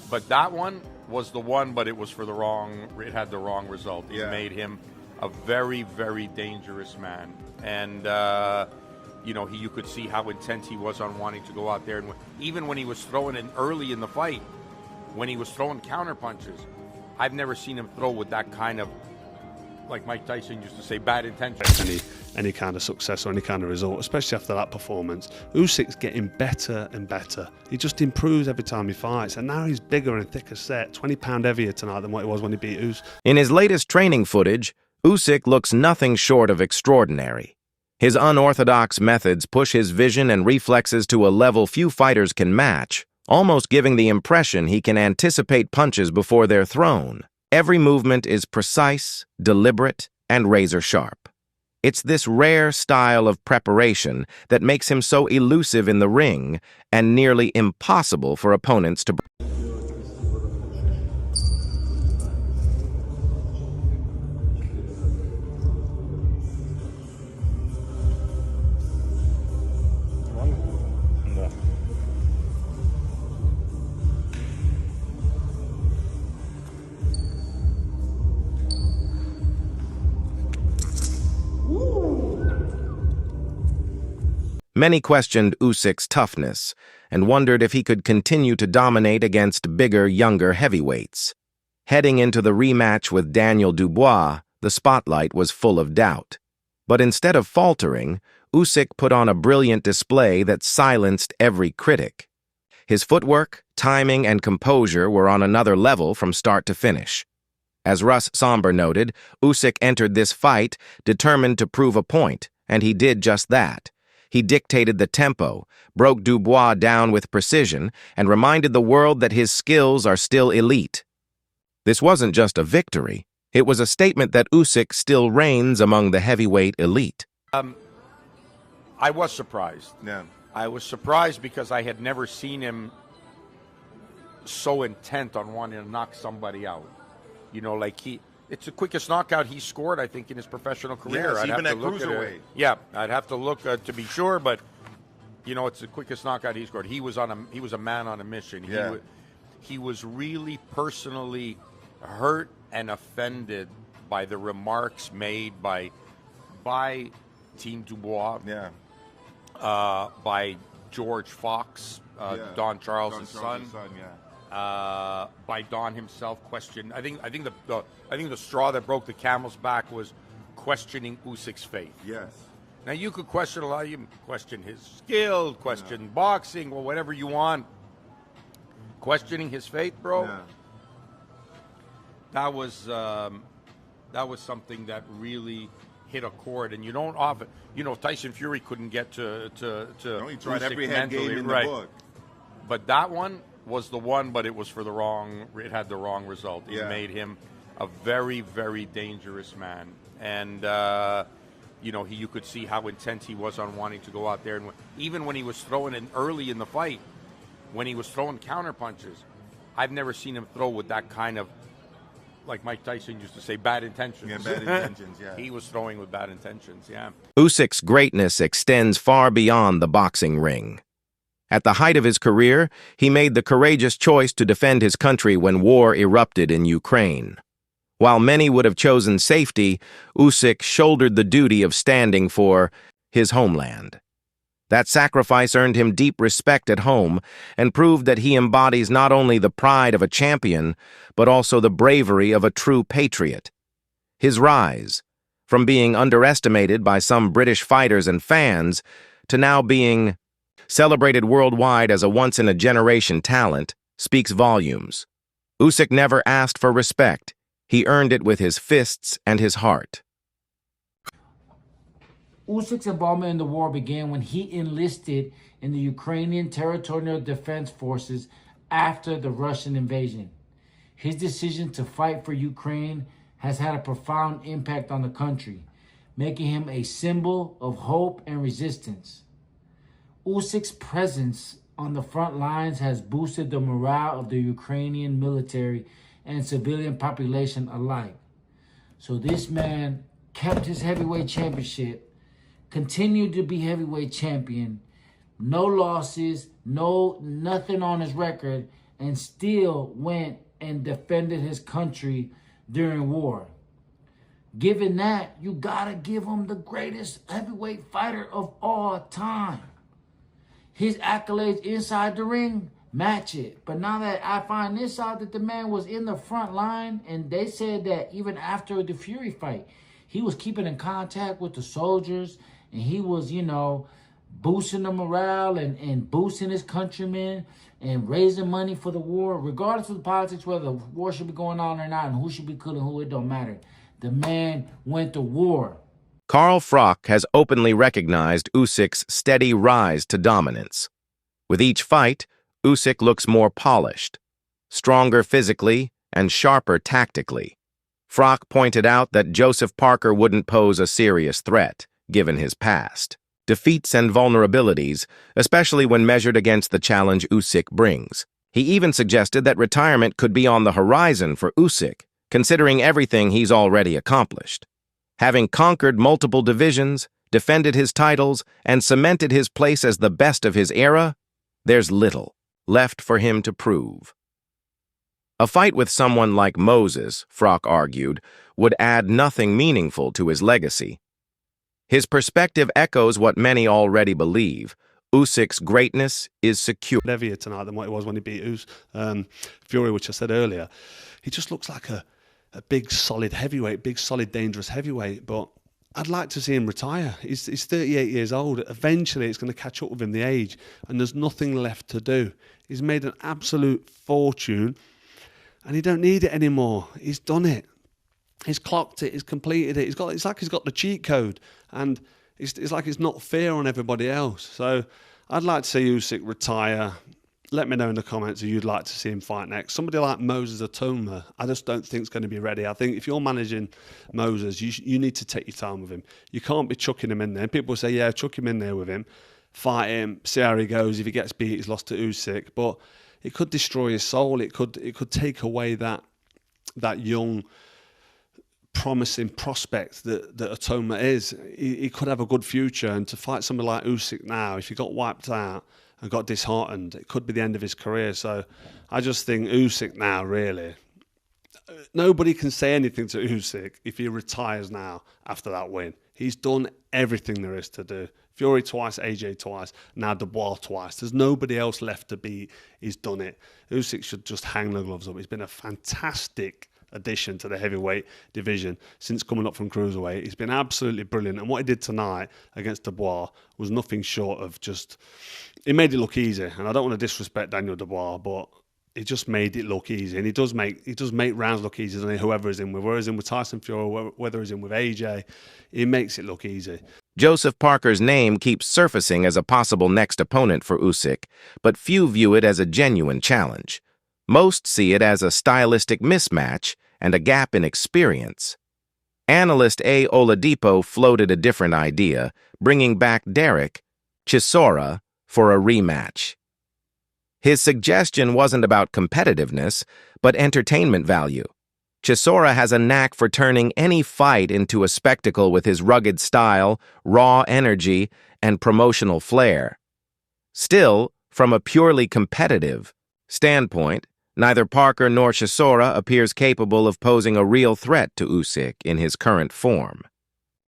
But that one was the one, but it was for the wrong. It had the wrong result. It made him a very, very dangerous man, and you could see how intense he was on wanting to go out there. And even when he was throwing in early in the fight, when he was throwing counter punches, I've never seen him throw with that kind of, like Mike Tyson used to say, bad intention. Any kind of success or any kind of result, especially after that performance. Usyk's getting better and better. He just improves every time he fights, and now he's bigger and thicker set, 20 pound heavier tonight than what he was when he beat Usyk. In his latest training footage, Usyk looks nothing short of extraordinary. His unorthodox methods push his vision and reflexes to a level few fighters can match, almost giving the impression he can anticipate punches before they're thrown. Every movement is precise, deliberate, and razor-sharp. It's this rare style of preparation that makes him so elusive in the ring and nearly impossible for opponents to... Many questioned Usyk's toughness and wondered if he could continue to dominate against bigger, younger heavyweights. Heading into the rematch with Daniel Dubois, the spotlight was full of doubt. But instead of faltering, Usyk put on a brilliant display that silenced every critic. His footwork, timing, and composure were on another level from start to finish. As Russ Somber noted, Usyk entered this fight determined to prove a point, and he did just that. He dictated the tempo, broke Dubois down with precision, and reminded the world that his skills are still elite. This wasn't just a victory. It was a statement that Usyk still reigns among the heavyweight elite. I was surprised. Yeah. I was surprised because I had never seen him so intent on wanting to knock somebody out. It's the quickest knockout he scored, I think, in his professional career. Yes, I'd even have to at look cruiserweight. Yeah, I'd have to look to be sure, but it's the quickest knockout he scored. He was a man on a mission. Yeah. He was really personally hurt and offended by the remarks made by Team Dubois, by George Fox, Don Charles' son. By Don himself, questioned. I think the straw that broke the camel's back was questioning Usyk's faith. Yes. Now you could question a lot. You can question his skill, question boxing, or whatever you want. Questioning his faith, bro. Yeah. That was something that really hit a chord, and you don't often. Tyson Fury couldn't get to he tried Usyk every head mentally, game in the right. book. But that one was the one, but it was for the wrong. It had the wrong result. It Yeah. made him a very, very dangerous man, and you could see how intense he was on wanting to go out there. And even when he was throwing in early in the fight, when he was throwing counter punches, I've never seen him throw with that kind of, like Mike Tyson used to say, bad intentions. Yeah, bad intentions, yeah. He was throwing with bad intentions, yeah. Usyk's greatness extends far beyond the boxing ring. At the height of his career, he made the courageous choice to defend his country when war erupted in Ukraine. While many would have chosen safety, Usyk shouldered the duty of standing for his homeland. That sacrifice earned him deep respect at home and proved that he embodies not only the pride of a champion, but also the bravery of a true patriot. His rise, from being underestimated by some British fighters and fans, to now being celebrated worldwide as a once-in-a-generation talent, speaks volumes. Usyk never asked for respect. He earned it with his fists and his heart. Usyk's involvement in the war began when he enlisted in the Ukrainian Territorial Defense Forces after the Russian invasion. His decision to fight for Ukraine has had a profound impact on the country, making him a symbol of hope and resistance. Usyk's presence on the front lines has boosted the morale of the Ukrainian military and civilian population alike. So this man kept his heavyweight championship, continued to be heavyweight champion, no losses, nothing on his record, and still went and defended his country during war. Given that, you gotta give him the greatest heavyweight fighter of all time. His accolades inside the ring match it. But now that I find this out, that the man was in the front line, and they said that even after the Fury fight, he was keeping in contact with the soldiers, and he was, boosting the morale and boosting his countrymen and raising money for the war. Regardless of the politics, whether the war should be going on or not, and who should be killing who, it don't matter. The man went to war. Carl Froch has openly recognized Usyk's steady rise to dominance. With each fight, Usyk looks more polished, stronger physically, and sharper tactically. Froch pointed out that Joseph Parker wouldn't pose a serious threat, given his past, defeats and vulnerabilities, especially when measured against the challenge Usyk brings. He even suggested that retirement could be on the horizon for Usyk, considering everything he's already accomplished. Having conquered multiple divisions, defended his titles, and cemented his place as the best of his era, there's little left for him to prove. A fight with someone like Moses, Froch argued, would add nothing meaningful to his legacy. His perspective echoes what many already believe. Usyk's greatness is secure. Heavier tonight than what it was when he beat Fury, which I said earlier. He just looks like a big, solid heavyweight, big, solid, dangerous heavyweight, but I'd like to see him retire. He's 38 years old. Eventually, it's going to catch up with him, the age, and there's nothing left to do. He's made an absolute fortune, and he don't need it anymore. He's done it. He's clocked it. He's completed it. It's like he's got the cheat code, and it's like it's not fair on everybody else. So I'd like to see Usyk retire. Let me know in the comments who you'd like to see him fight next. Somebody like Moses Atoma, I just don't think is going to be ready. I think if you're managing Moses, you need to take your time with him. You can't be chucking him in there. People say, yeah, chuck him in there with him, fight him, see how he goes. If he gets beat, he's lost to Usyk. But it could destroy his soul. It could take away that young, promising prospect that Atoma is. He could have a good future. And to fight somebody like Usyk now, if he got wiped out and got disheartened, it could be the end of his career. So I just think Usyk now, really, nobody can say anything to Usyk if he retires now after that win. He's done everything there is to do. Fury twice, AJ twice, now Dubois twice. There's nobody else left to beat. He's done it. Usyk should just hang the gloves up. He's been a fantastic addition to the heavyweight division since coming up from cruiserweight. He's been absolutely brilliant, and what he did tonight against Dubois was nothing short of just, he made it look easy. And I don't want to disrespect Daniel Dubois, but he just made it look easy, and he does make rounds look easy, doesn't he? Whoever is in with, whether he's in with Tyson Fury, whether he's in with AJ, he makes it look easy. Joseph Parker's name keeps surfacing as a possible next opponent for Usyk, but few view it as a genuine challenge. Most see it as a stylistic mismatch and a gap in experience. Analyst A. Oladipo floated a different idea, bringing back Derek Chisora for a rematch. His suggestion wasn't about competitiveness, but entertainment value. Chisora has a knack for turning any fight into a spectacle with his rugged style, raw energy, and promotional flair. Still, from a purely competitive standpoint, neither Parker nor Chisora appears capable of posing a real threat to Usyk in his current form.